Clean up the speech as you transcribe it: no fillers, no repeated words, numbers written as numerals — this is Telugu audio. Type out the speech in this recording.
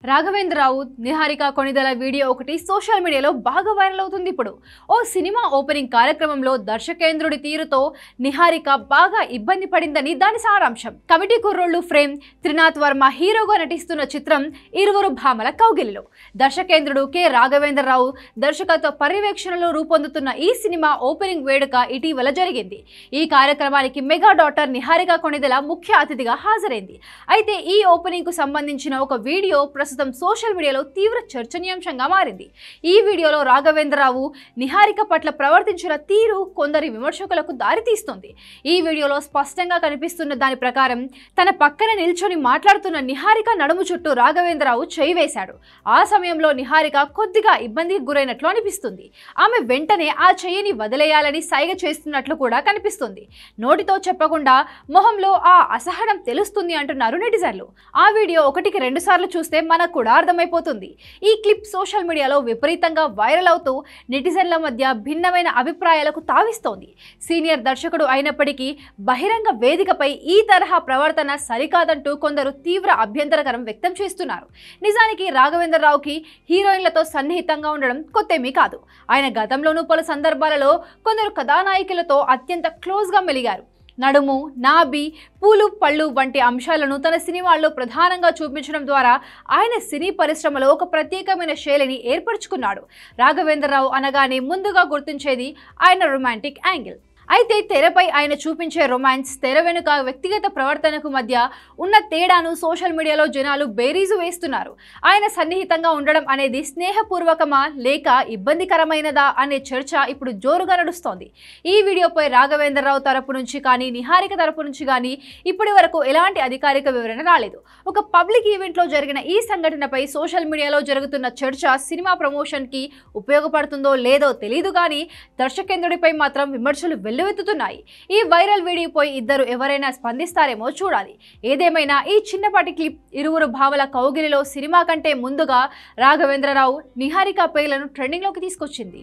రాఘవేంద్రరావు నిహారిక కొణిదెల వీడియో ఒకటి సోషల్ మీడియాలో బాగా వైరల్ అవుతుంది. ఇప్పుడు ఓ సినిమా ఓపెనింగ్ కార్యక్రమంలో దర్శకేంద్రుడి తీరుతో నిహారిక బాగా ఇబ్బంది పడిందని దాని సారాంశం. కమిటీ కుర్రోళ్ళు ఫ్రేమ్ త్రినాథ్ వర్మ హీరోగా నటిస్తున్న చిత్రం ఇరువురు భామల కౌగిలిలో. దర్శకేంద్రుడు కె రాఘవేంద్రరావు దర్శకత్వ పర్యవేక్షణలో రూపొందుతున్న ఈ సినిమా ఓపెనింగ్ వేడుక ఇటీవల జరిగింది. ఈ కార్యక్రమానికి మెగా డాటర్ నిహారిక కొణిదెల ముఖ్య అతిథిగా హాజరైంది. అయితే ఈ ఓపెనింగ్ కు సంబంధించిన ఒక వీడియో ప్రస్తుతం సోషల్ మీడియాలో తీవ్ర చర్చనీయాంశంగా మారింది. ఈ వీడియోలో రాఘవేంద్రరావు నిహారిక పట్ల ప్రవర్తించిన తీరు కొందరి విమర్శకులకు దారితీస్తుంది. ఈ వీడియోలో స్పష్టంగా కనిపిస్తున్న దాని ప్రకారం తన పక్కన నిల్చొని మాట్లాడుతున్న నిహారిక నడుము చుట్టూ రాఘవేంద్రరావు చేయి వేశాడు. ఆ సమయంలో నిహారిక కొద్దిగా ఇబ్బందికి గురైనట్లు అనిపిస్తుంది. ఆమె వెంటనే ఆ చెయ్యిని వదిలేయాలని సైగ చేస్తున్నట్లు కూడా కనిపిస్తుంది. నోటితో చెప్పకుండా మొహంలో ఆ అసహనం తెలుస్తుంది అంటున్నారు నెటిజన్లు. ఆ వీడియో ఒకటికి 2 సార్లు చూస్తే మనకు కూడా అర్థమైపోతుంది. ఈ క్లిప్ సోషల్ మీడియాలో విపరీతంగా వైరల్ అవుతూ నెటిజన్ల మధ్య భిన్నమైన అభిప్రాయాలకు తావిస్తోంది. సీనియర్ దర్శకుడు అయినప్పటికీ బహిరంగ వేదికపై ఈ తరహా ప్రవర్తన సరికాదంటూ కొందరు తీవ్ర అభ్యంతరకరం వ్యక్తం చేస్తున్నారు. నిజానికి రాఘవేంద్రరావుకి హీరోయిన్లతో సన్నిహితంగా ఉండడం కొత్తేమీ కాదు. ఆయన గతంలోనూ పలు సందర్భాలలో కొందరు కథానాయకులతో అత్యంత క్లోజ్గా మెలిగారు. నడుము, నాభి, పూలు, పళ్ళు వంటి అంశాలను తన సినిమాల్లో ప్రధానంగా చూపించడం ద్వారా ఆయన సినీ పరిశ్రమలో ఒక ప్రత్యేకమైన శైలిని ఏర్పరచుకున్నాడు. రాఘవేంద్రరావు అనగానే ముందుగా గుర్తించేది ఆయన రొమాంటిక్ యాంగిల్. అయితే తెరపై ఆయన చూపించే రొమాన్స్, తెర వెనుక వ్యక్తిగత ప్రవర్తనకు మధ్య ఉన్న తేడాను సోషల్ మీడియాలో జనాలు బేరీజు వేస్తున్నారు. ఆయన సన్నిహితంగా ఉండడం అనేది స్నేహపూర్వకమా లేక ఇబ్బందికరమైనదా అనే చర్చ ఇప్పుడు జోరుగా నడుస్తోంది. ఈ వీడియోపై రాఘవేంద్రరావు తరపు నుంచి కానీ నిహారిక తరపు నుంచి కానీ ఇప్పటి వరకు ఎలాంటి అధికారిక వివరణ రాలేదు. ఒక పబ్లిక్ ఈవెంట్లో జరిగిన ఈ సంఘటనపై సోషల్ మీడియాలో జరుగుతున్న చర్చ సినిమా ప్రమోషన్కి ఉపయోగపడుతుందో లేదో తెలియదు కానీ దర్శకేంద్రుడిపై మాత్రం విమర్శలు వెల్లువెత్తుతున్నాయి. ఈ వైరల్ వీడియోపై ఇద్దరు ఎవరైనా స్పందిస్తారేమో చూడాలి. ఏదేమైనా ఈ చిన్నపాటి క్లిప్ ఇరువురు భావల కౌగిలిలో సినిమా కంటే ముందుగా రాఘవేంద్రరావు నిహారిక పేర్లను ట్రెండింగ్లోకి తీసుకొచ్చింది.